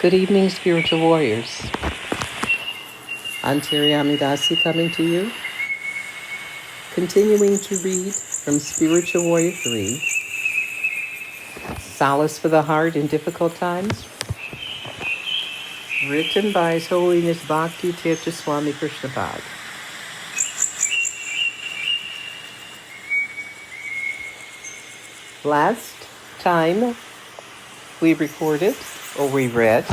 Good evening, spiritual warriors. Antiri Amidasi coming to you. Continuing to read from Spiritual Warrior 3, Solace for the Heart in Difficult Times, written by His Holiness Bhakti Tirtha Swami Krishnapad. Last time we recorded, or we read,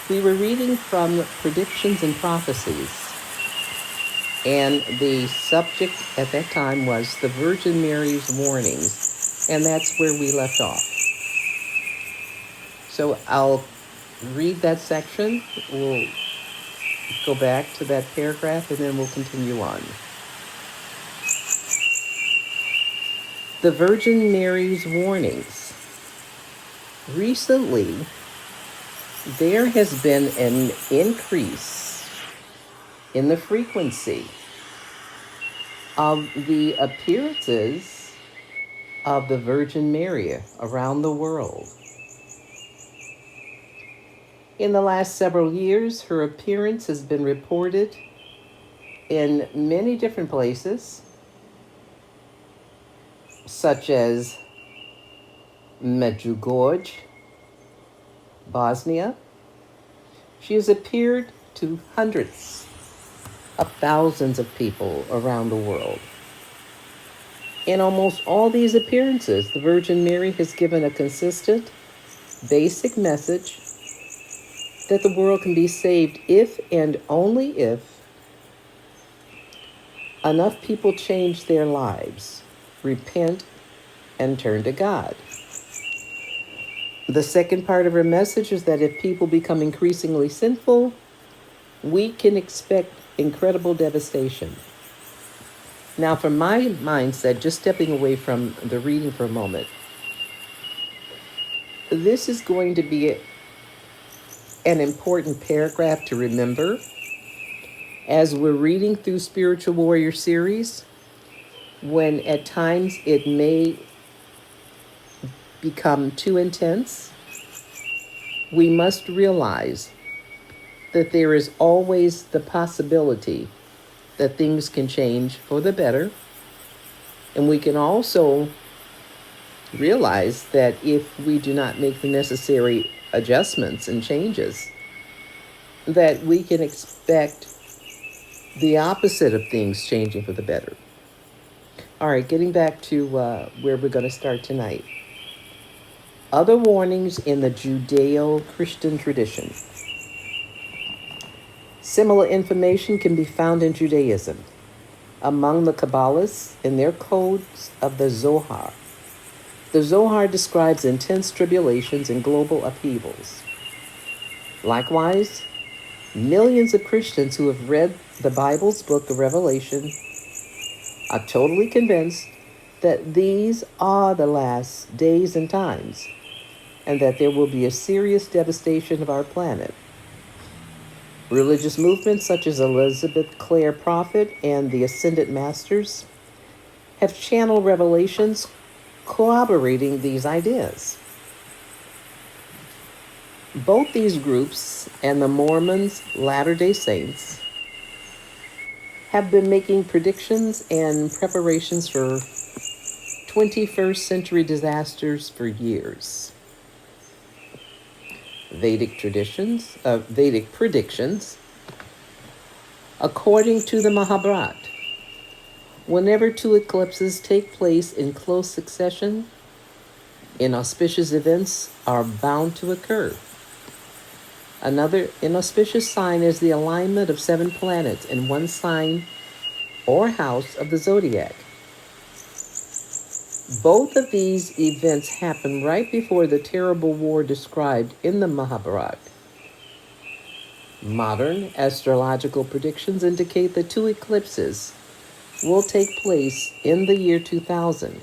we were reading from Predictions and Prophecies, and the subject at that time was the Virgin Mary's warnings, and that's where we left off. So I'll read that section, we'll go back to that paragraph, and then we'll continue on. The Virgin Mary's warnings. Recently, there has been an increase in the frequency of the appearances of the Virgin Mary around the world. In the last several years, her appearance has been reported in many different places, such as Medjugorje, Bosnia. She has appeared to hundreds of thousands of people around the world. In almost all these appearances, the Virgin Mary has given a consistent, basic message that the world can be saved if and only if enough people change their lives, repent, and turn to God. The second part of her message is that if people become increasingly sinful, we can expect incredible devastation. Now, from my mindset, just stepping away from the reading for a moment, this is going to be an important paragraph to remember as we're reading through Spiritual Warrior series, when at times it may become too intense. We must realize that there is always the possibility that things can change for the better. And we can also realize that if we do not make the necessary adjustments and changes, that we can expect the opposite of things changing for the better. All right, getting back to where we're going to start tonight. Other warnings in the Judeo-Christian tradition. Similar information can be found in Judaism, among the Kabbalists in their codes of the Zohar. The Zohar describes intense tribulations and global upheavals. Likewise, millions of Christians who have read the Bible's book of Revelation are totally convinced that these are the last days and times, and that there will be a serious devastation of our planet. Religious movements such as Elizabeth Clare Prophet and the Ascended Masters have channeled revelations corroborating these ideas. Both these groups and the Mormons, Latter-day Saints, have been making predictions and preparations for 21st century disasters for years. Vedic predictions, according to the Mahabharata, whenever two eclipses take place in close succession, inauspicious events are bound to occur. Another inauspicious sign is the alignment of 7 planets in one sign or house of the zodiac. Both of these events happen right before the terrible war described in the Mahabharata. Modern astrological predictions indicate that 2 eclipses will take place in the year 2000,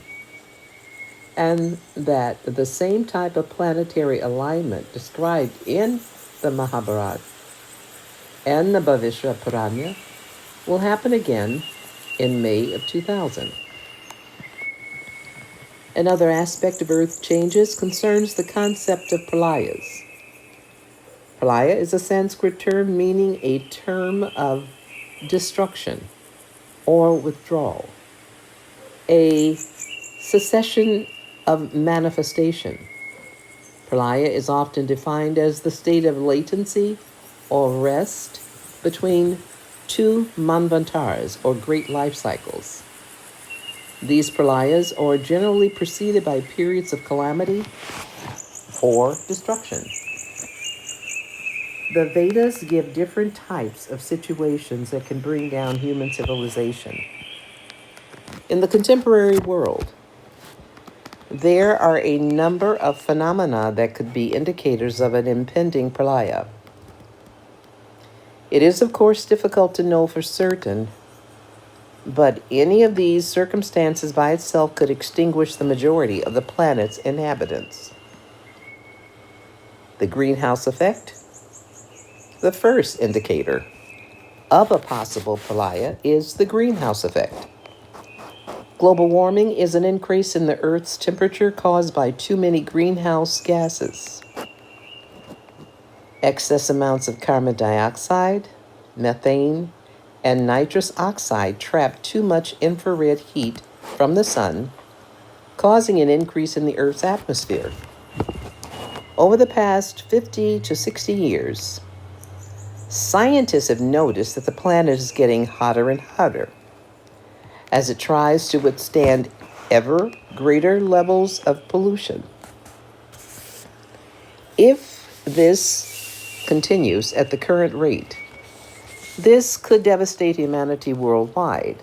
and that the same type of planetary alignment described in the Mahabharata and the Bhavishya Purana will happen again in May of 2000. Another aspect of Earth changes concerns the concept of pralayas. Pralaya is a Sanskrit term meaning a term of destruction or withdrawal, a cessation of manifestation. Pralaya is often defined as the state of latency or rest between two manvantars or great life cycles. These pralayas are generally preceded by periods of calamity or destruction. The Vedas give different types of situations that can bring down human civilization. In the contemporary world, there are a number of phenomena that could be indicators of an impending pralaya. It is, of course, difficult to know for certain, but any of these circumstances by itself could extinguish the majority of the planet's inhabitants. The greenhouse effect. The first indicator of a possible pralaya is the greenhouse effect. Global warming is an increase in the Earth's temperature caused by too many greenhouse gases. Excess amounts of carbon dioxide, methane, and nitrous oxide trap too much infrared heat from the sun, causing an increase in the Earth's atmosphere. Over the past 50 to 60 years, scientists have noticed that the planet is getting hotter and hotter as it tries to withstand ever greater levels of pollution. If this continues at the current rate, this could devastate humanity worldwide.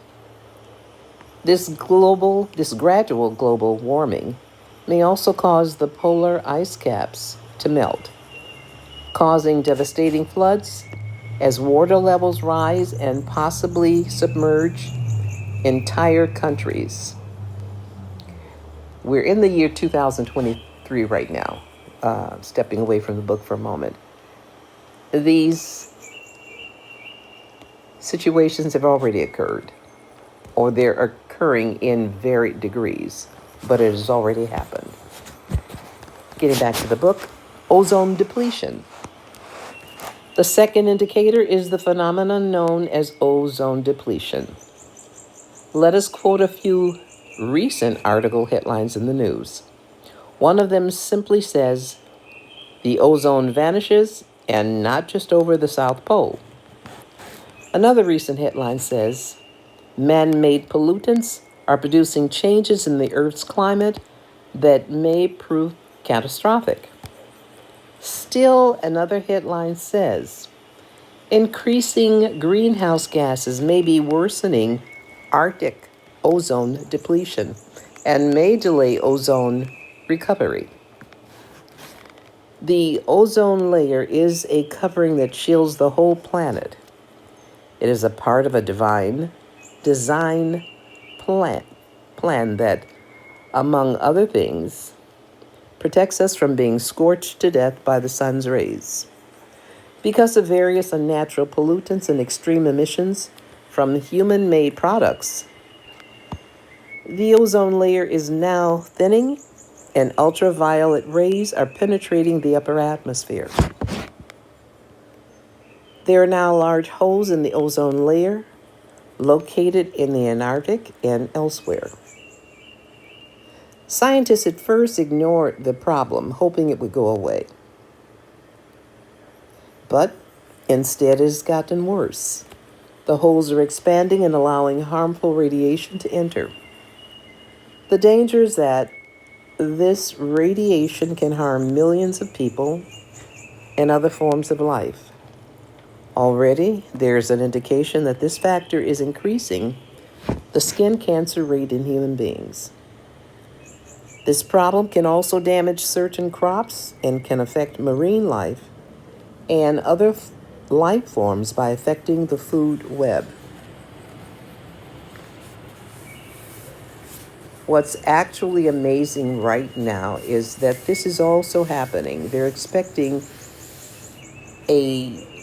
This gradual global warming may also cause the polar ice caps to melt, causing devastating floods as water levels rise and possibly submerge entire countries. We're in the year 2023 right now, stepping away from the book for a moment. These situations have already occurred, or they're occurring in varied degrees, but it has already happened. Getting back to the book, ozone depletion. The second indicator is the phenomenon known as ozone depletion. Let us quote a few recent article headlines in the news. One of them simply says, "The ozone vanishes, and not just over the South Pole." Another recent headline says, "Man-made pollutants are producing changes in the Earth's climate that may prove catastrophic." Still, another headline says, "Increasing greenhouse gases may be worsening Arctic ozone depletion and may delay ozone recovery." The ozone layer is a covering that shields the whole planet. It is a part of a divine design plan that, among other things, protects us from being scorched to death by the sun's rays. Because of various unnatural pollutants and extreme emissions from human-made products, the ozone layer is now thinning and ultraviolet rays are penetrating the upper atmosphere. There are now large holes in the ozone layer located in the Antarctic and elsewhere. Scientists at first ignored the problem, hoping it would go away. But instead, it has gotten worse. The holes are expanding and allowing harmful radiation to enter. The danger is that this radiation can harm millions of people and other forms of life. Already, there's an indication that this factor is increasing the skin cancer rate in human beings. This problem can also damage certain crops and can affect marine life and other life forms by affecting the food web. What's actually amazing right now is that this is also happening. They're expecting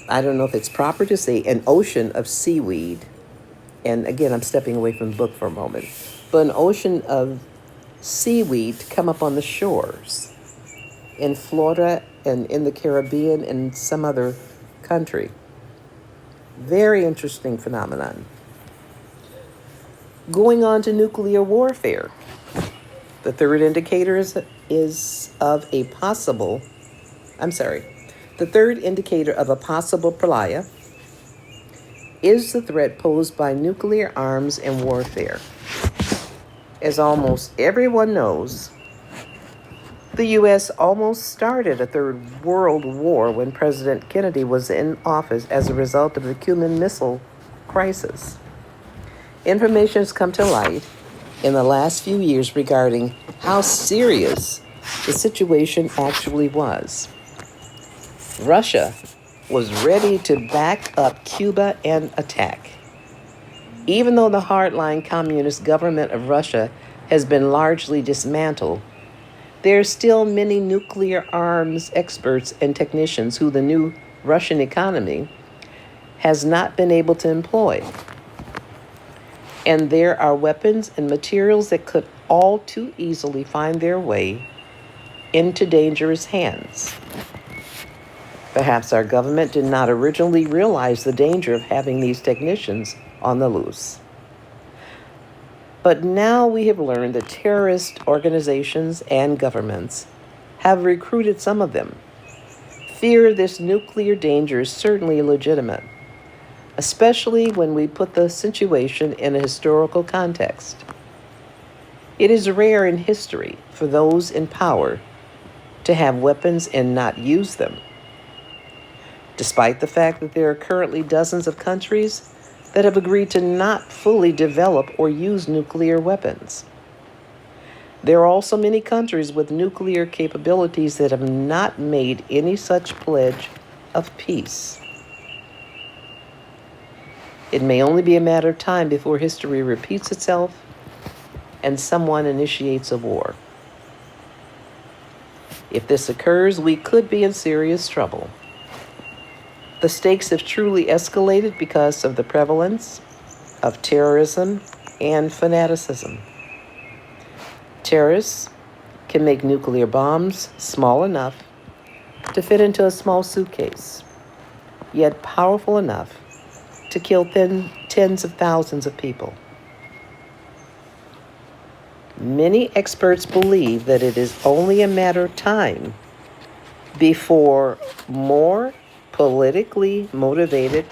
I don't know if it's proper to say, an ocean of seaweed. And again, I'm stepping away from the book for a moment. But an ocean of seaweed to come up on the shores in Florida and in the Caribbean and some other country. Very interesting phenomenon. Going on to nuclear warfare. The third indicator is of a possible, the third indicator of a possible pralaya is the threat posed by nuclear arms and warfare. As almost everyone knows, the U.S. almost started a third world war when President Kennedy was in office as a result of the Cuban Missile Crisis. Information has come to light in the last few years regarding how serious the situation actually was. Russia was ready to back up Cuba and attack. Even though the hardline communist government of Russia has been largely dismantled, there are still many nuclear arms experts and technicians who the new Russian economy has not been able to employ. And there are weapons and materials that could all too easily find their way into dangerous hands. Perhaps our government did not originally realize the danger of having these technicians on the loose. But now we have learned that terrorist organizations and governments have recruited some of them. Fear of this nuclear danger is certainly legitimate, especially when we put the situation in a historical context. It is rare in history for those in power to have weapons and not use them. Despite the fact that there are currently dozens of countries that have agreed to not fully develop or use nuclear weapons. There are also many countries with nuclear capabilities that have not made any such pledge of peace. It may only be a matter of time before history repeats itself and someone initiates a war. If this occurs, we could be in serious trouble. The stakes have truly escalated because of the prevalence of terrorism and fanaticism. Terrorists can make nuclear bombs small enough to fit into a small suitcase, yet powerful enough to kill tens of thousands of people. Many experts believe that it is only a matter of time before more politically motivated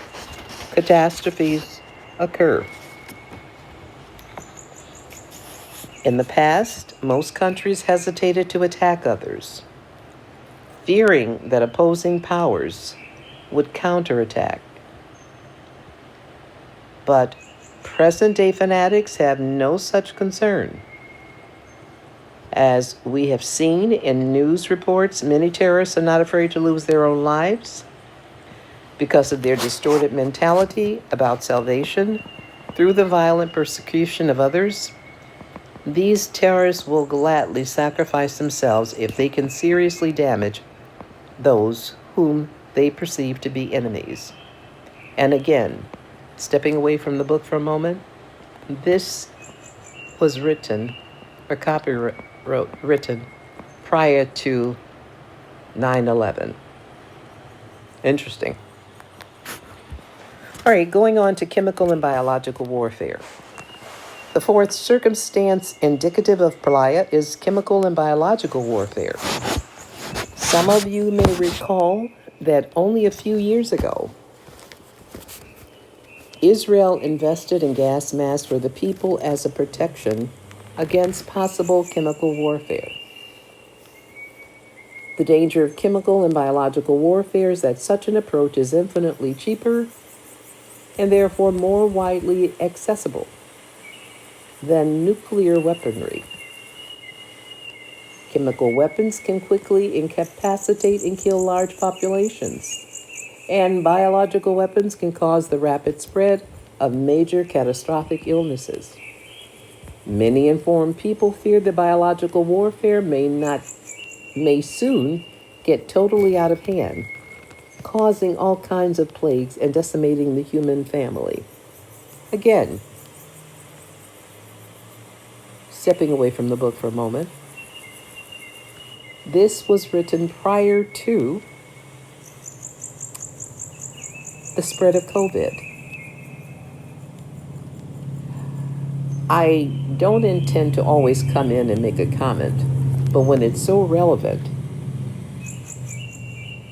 catastrophes occur. In the past, most countries hesitated to attack others, fearing that opposing powers would counterattack. But present-day fanatics have no such concern. As we have seen in news reports, many terrorists are not afraid to lose their own lives because of their distorted mentality about salvation through the violent persecution of others. These terrorists will gladly sacrifice themselves if they can seriously damage those whom they perceive to be enemies. And again, stepping away from the book for a moment, this was written prior to 9/11. Interesting. All right, going on to chemical and biological warfare. The fourth circumstance indicative of pralaya is chemical and biological warfare. Some of you may recall that only a few years ago, Israel invested in gas masks for the people as a protection against possible chemical warfare. The danger of chemical and biological warfare is that such an approach is infinitely cheaper and therefore more widely accessible than nuclear weaponry. Chemical weapons can quickly incapacitate and kill large populations, and biological weapons can cause the rapid spread of major catastrophic illnesses. Many informed people fear that biological warfare may soon get totally out of hand, causing all kinds of plagues and decimating the human family. Again, stepping away from the book for a moment, This was written prior to the spread of COVID. I don't intend to always come in and make a comment, but when it's so relevant,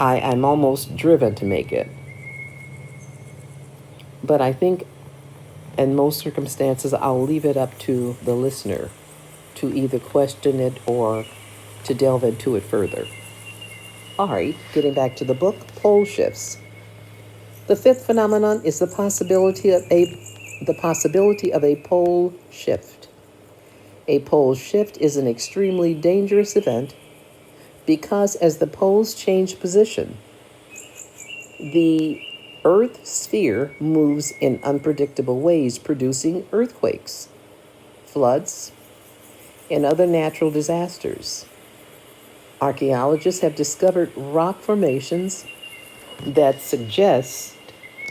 I'm almost driven to make it. But I think in most circumstances, I'll leave it up to the listener to either question it or to delve into it further. All right, getting back to the book, pole shifts. The fifth phenomenon is the possibility of a pole shift. A pole shift is an extremely dangerous event because as the poles change position, the Earth sphere moves in unpredictable ways, producing earthquakes, floods, and other natural disasters. Archaeologists have discovered rock formations that suggest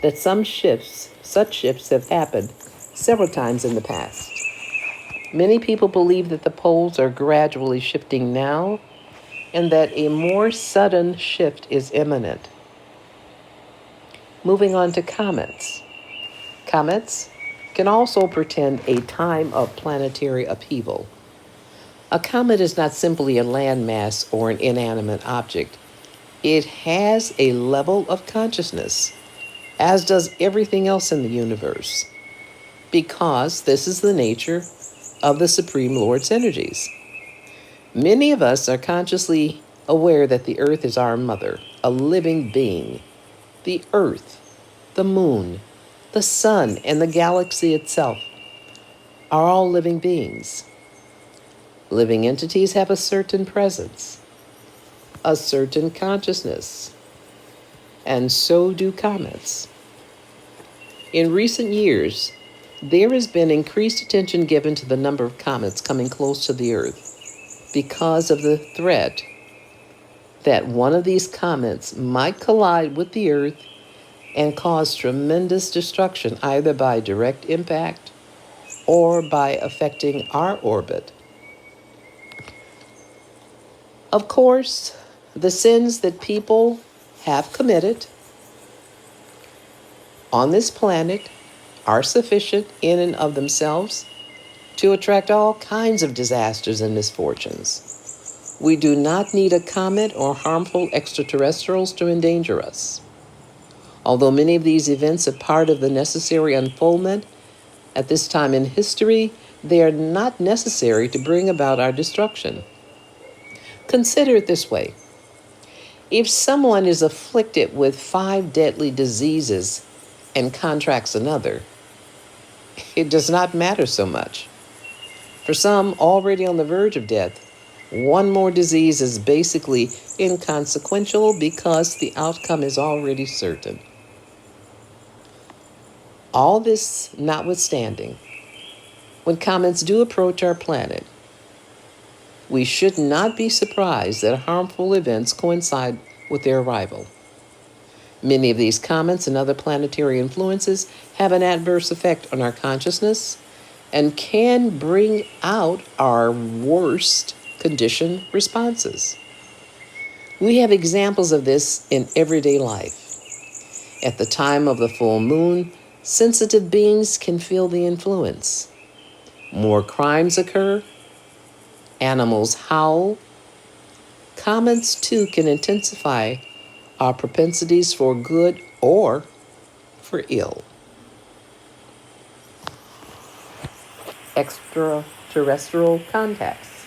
that such shifts have happened several times in the past. Many people believe that the poles are gradually shifting now and that a more sudden shift is imminent. Moving on to comets. Comets can also portend a time of planetary upheaval. A comet is not simply a landmass or an inanimate object. It has a level of consciousness, as does everything else in the universe, because this is the nature of the Supreme Lord's energies. Many of us are consciously aware that the earth is our mother, a living being. The earth, the moon, the sun, and the galaxy itself are all living beings. Living entities have a certain presence, a certain consciousness, and so do comets. In recent years, there has been increased attention given to the number of comets coming close to the Earth because of the threat that one of these comets might collide with the Earth and cause tremendous destruction, either by direct impact or by affecting our orbit. Of course, the sins that people have committed on this planet are sufficient in and of themselves to attract all kinds of disasters and misfortunes. We do not need a comet or harmful extraterrestrials to endanger us. Although many of these events are part of the necessary unfoldment at this time in history, they are not necessary to bring about our destruction. Consider it this way. If someone is afflicted with 5 deadly diseases and contracts another, it does not matter so much. For some already on the verge of death, one more disease is basically inconsequential because the outcome is already certain. All this notwithstanding, when comets do approach our planet, we should not be surprised that harmful events coincide with their arrival. Many of these comets and other planetary influences have an adverse effect on our consciousness and can bring out our worst condition responses. We have examples of this in everyday life. At the time of the full moon, sensitive beings can feel the influence. More crimes occur, animals howl. Comets too can intensify our propensities for good or for ill. Extraterrestrial contacts.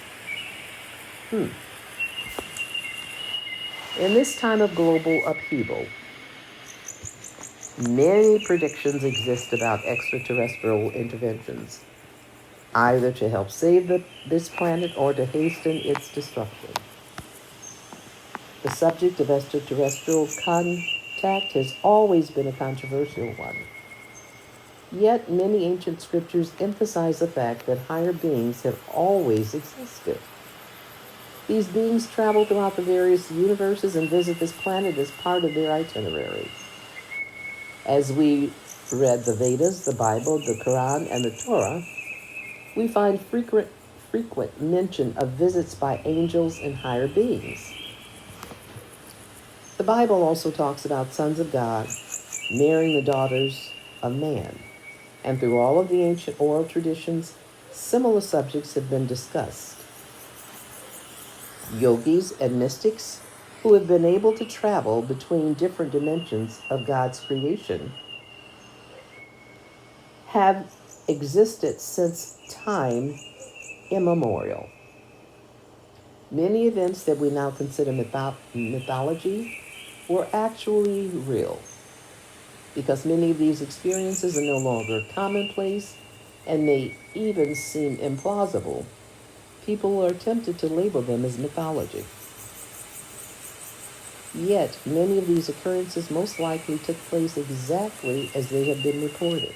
In this time of global upheaval, many predictions exist about extraterrestrial interventions, either to help save this planet or to hasten its destruction. The subject of extraterrestrial contact has always been a controversial one. Yet many ancient scriptures emphasize the fact that higher beings have always existed. These beings travel throughout the various universes and visit this planet as part of their itinerary. As we read the Vedas, the Bible, the Quran, and the Torah, we find frequent frequent mention of visits by angels and higher beings. The Bible also talks about sons of God marrying the daughters of man. And through all of the ancient oral traditions, similar subjects have been discussed. Yogis and mystics who have been able to travel between different dimensions of God's creation have existed since time immemorial. Many events that we now consider mythology were actually real, because many of these experiences are no longer commonplace and may even seem implausible. People are tempted to label them as mythology. Yet, many of these occurrences most likely took place exactly as they have been reported.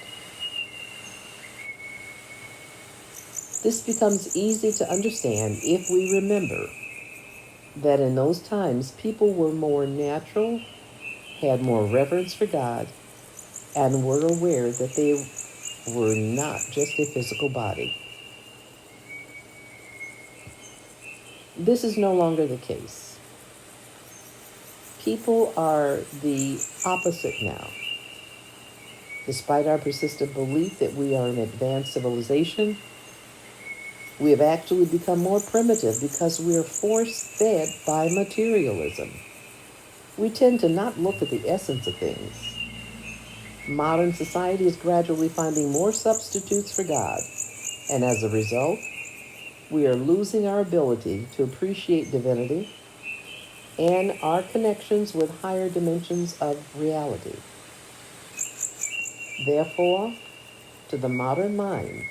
This becomes easy to understand if we remember that in those times people were more natural, had more reverence for God, and were aware that they were not just a physical body. This is no longer the case. People are the opposite now. Despite our persistent belief that we are an advanced civilization, we have actually become more primitive because we are force-fed by materialism. We tend to not look at the essence of things. Modern society is gradually finding more substitutes for God, and as a result, we are losing our ability to appreciate divinity and our connections with higher dimensions of reality. Therefore, to the modern mind,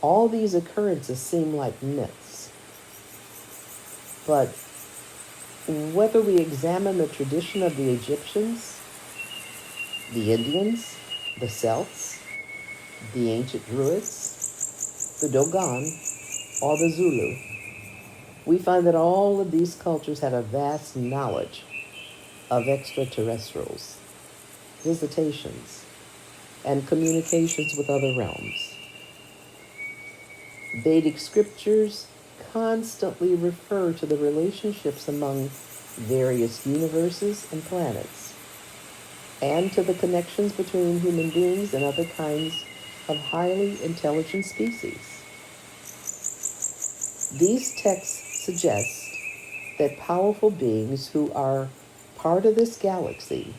all these occurrences seem like myths. But whether we examine the tradition of the Egyptians, the Indians, the Celts, the ancient Druids, the Dogon, or the Zulu, we find that all of these cultures had a vast knowledge of extraterrestrials, visitations, and communications with other realms. Vedic scriptures constantly refer to the relationships among various universes and planets, and to the connections between human beings and other kinds of highly intelligent species. These texts suggest that powerful beings who are part of this galaxy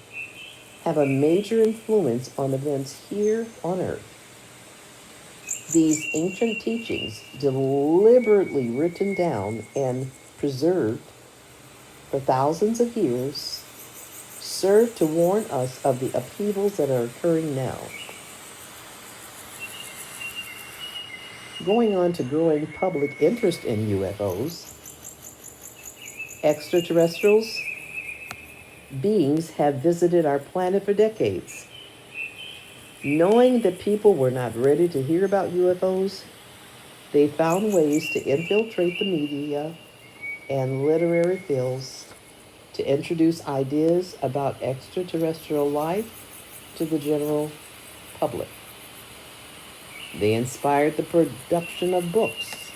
have a major influence on events here on Earth. These ancient teachings, deliberately written down and preserved for thousands of years, serve to warn us of the upheavals that are occurring now. Going on to growing public interest in UFOs, extraterrestrials beings have visited our planet for decades. Knowing that people were not ready to hear about UFOs, they found ways to infiltrate the media and literary fields to introduce ideas about extraterrestrial life to the general public. They inspired the production of books,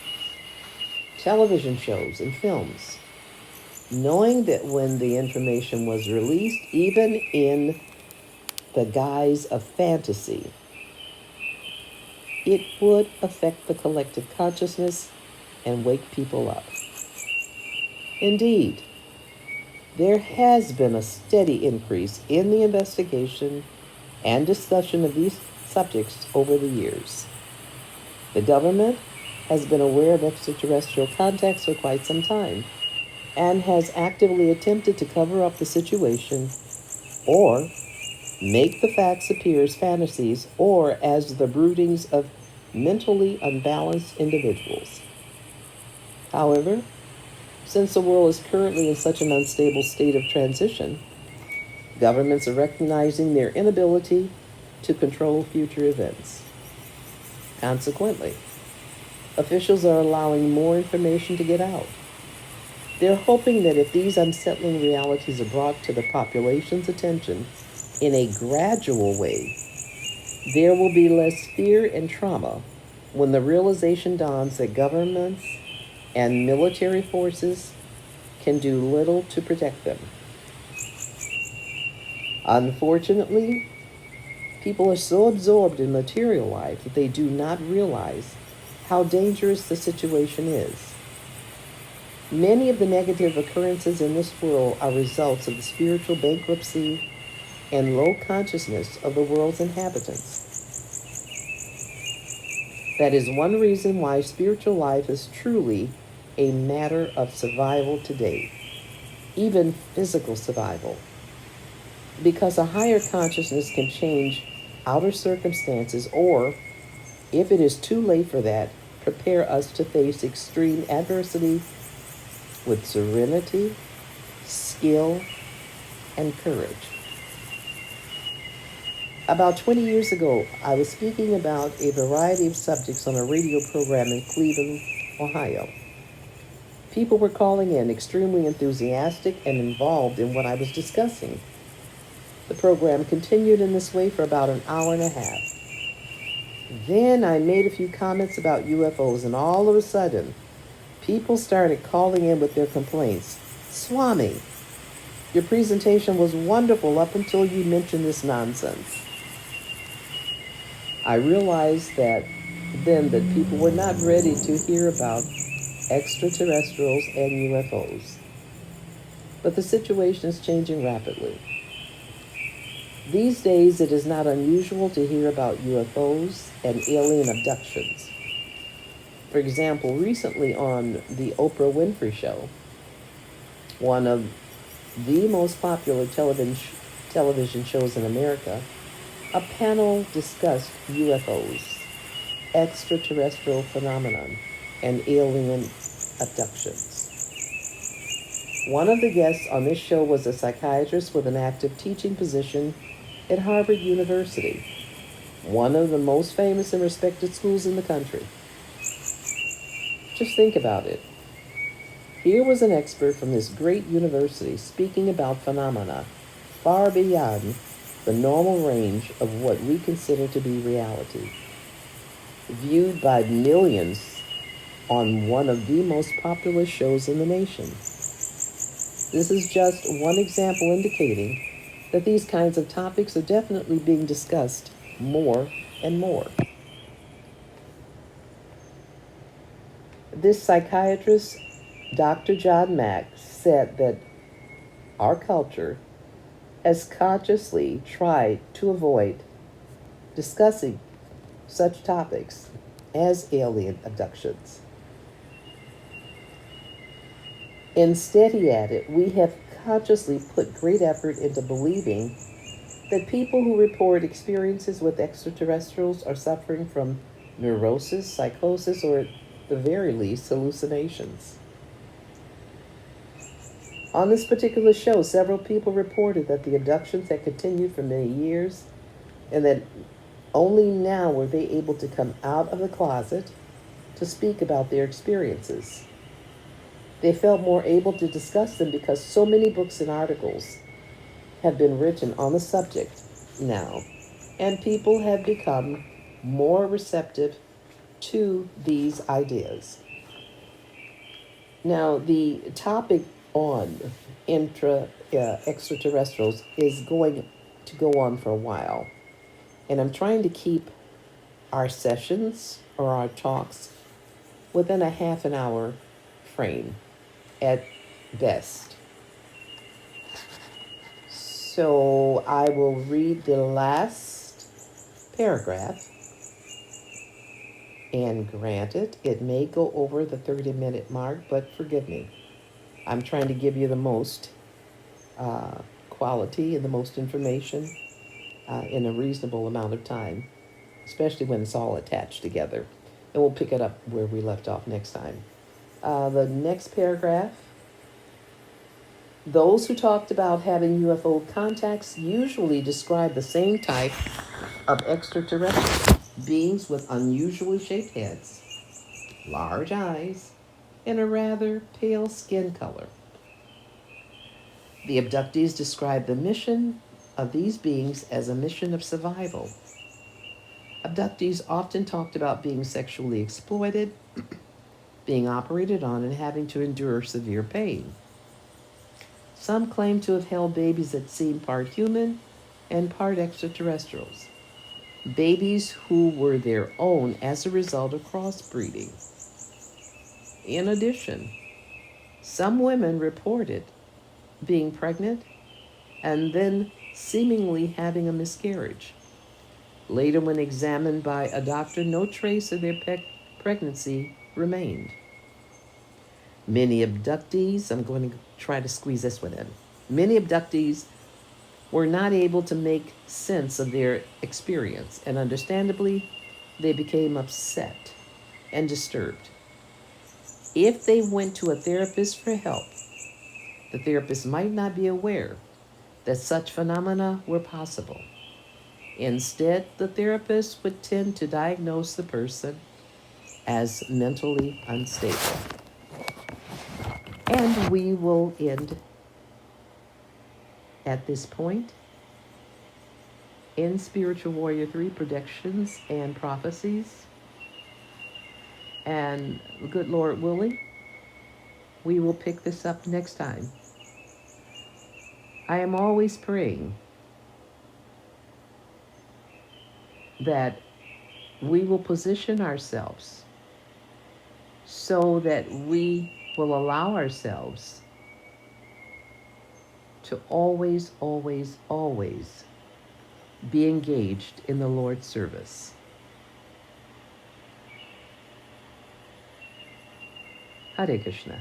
television shows, and films, knowing that when the information was released, even in the guise of fantasy, it would affect the collective consciousness and wake people up. Indeed, there has been a steady increase in the investigation and discussion of these subjects over the years. The government has been aware of extraterrestrial contacts for quite some time and has actively attempted to cover up the situation or make the facts appear as fantasies or as the broodings of mentally unbalanced individuals. However, since the world is currently in such an unstable state of transition, governments are recognizing their inability to control future events. Consequently, officials are allowing more information to get out. They're hoping that if these unsettling realities are brought to the population's attention in a gradual way, there will be less fear and trauma when the realization dawns that governments and military forces can do little to protect them. Unfortunately, people are so absorbed in material life that they do not realize how dangerous the situation is. Many of the negative occurrences in this world are results of the spiritual bankruptcy and low consciousness of the world's inhabitants. That is one reason why spiritual life is truly a matter of survival today, even physical survival, because a higher consciousness can change outer circumstances or, if it is too late for that, prepare us to face extreme adversity with serenity, skill, and courage. About 20 years ago, I was speaking about a variety of subjects on a radio program in Cleveland, Ohio. People were calling in extremely enthusiastic and involved in what I was discussing. The program continued in this way for about an hour and a half. Then I made a few comments about UFOs, and all of a sudden, people started calling in with their complaints. Swami, your presentation was wonderful up until you mentioned this nonsense. I realized that then that people were not ready to hear about extraterrestrials and UFOs. But the situation is changing rapidly. These days, it is not unusual to hear about UFOs and alien abductions. For example, recently on the Oprah Winfrey Show, one of the most popular television shows in America, a panel discussed UFOs, extraterrestrial phenomenon, and alien abductions. One of the guests on this show was a psychiatrist with an active teaching position at Harvard University, one of the most famous and respected schools in the country. Just think about it. Here was an expert from this great university speaking about phenomena far beyond the normal range of what we consider to be reality, viewed by millions on one of the most popular shows in the nation. This is just one example indicating that these kinds of topics are definitely being discussed more and more. This psychiatrist, Dr. John Mack, said that our culture has consciously tried to avoid discussing such topics as alien abductions. Instead, he added, we have consciously put great effort into believing that people who report experiences with extraterrestrials are suffering from neurosis, psychosis, or at the very least, hallucinations. On this particular show, several people reported that the abductions had continued for many years and that only now were they able to come out of the closet to speak about their experiences. They felt more able to discuss them because so many books and articles have been written on the subject now, and people have become more receptive to these ideas. Now, the topic on extraterrestrials is going to go on for a while, and I'm trying to keep our sessions or our talks within a half an hour frame at best. So I will read the last paragraph, and granted, it may go over the 30-minute mark, but forgive me. I'm trying to give you the most quality and the most information in a reasonable amount of time, especially when it's all attached together. And we'll pick it up where we left off next time. The next paragraph. Those who talked about having UFO contacts usually describe the same type of extraterrestrial beings with unusually shaped heads, large eyes, and a rather pale skin color. The abductees describe the mission of these beings as a mission of survival, Abductees often talked about being sexually exploited, being operated on, and having to endure severe pain. Some claim to have held babies that seemed part human and part extraterrestrials, babies who were their own as a result of crossbreeding. In addition, some women reported being pregnant and then seemingly having a miscarriage. Later, when examined by a doctor, no trace of their pregnancy remained. Many abductees, I'm going to try to squeeze this one in. Many abductees were not able to make sense of their experience, and understandably, they became upset and disturbed. If they went to a therapist for help, the therapist might not be aware that such phenomena were possible. Instead, the therapist would tend to diagnose the person as mentally unstable. And we will end at this point in Spiritual Warrior 3 Predictions and Prophecies. And good Lord willing, we will pick this up next time. I am always praying that we will position ourselves so that we will allow ourselves to always, always, always be engaged in the Lord's service. Hare Krishna.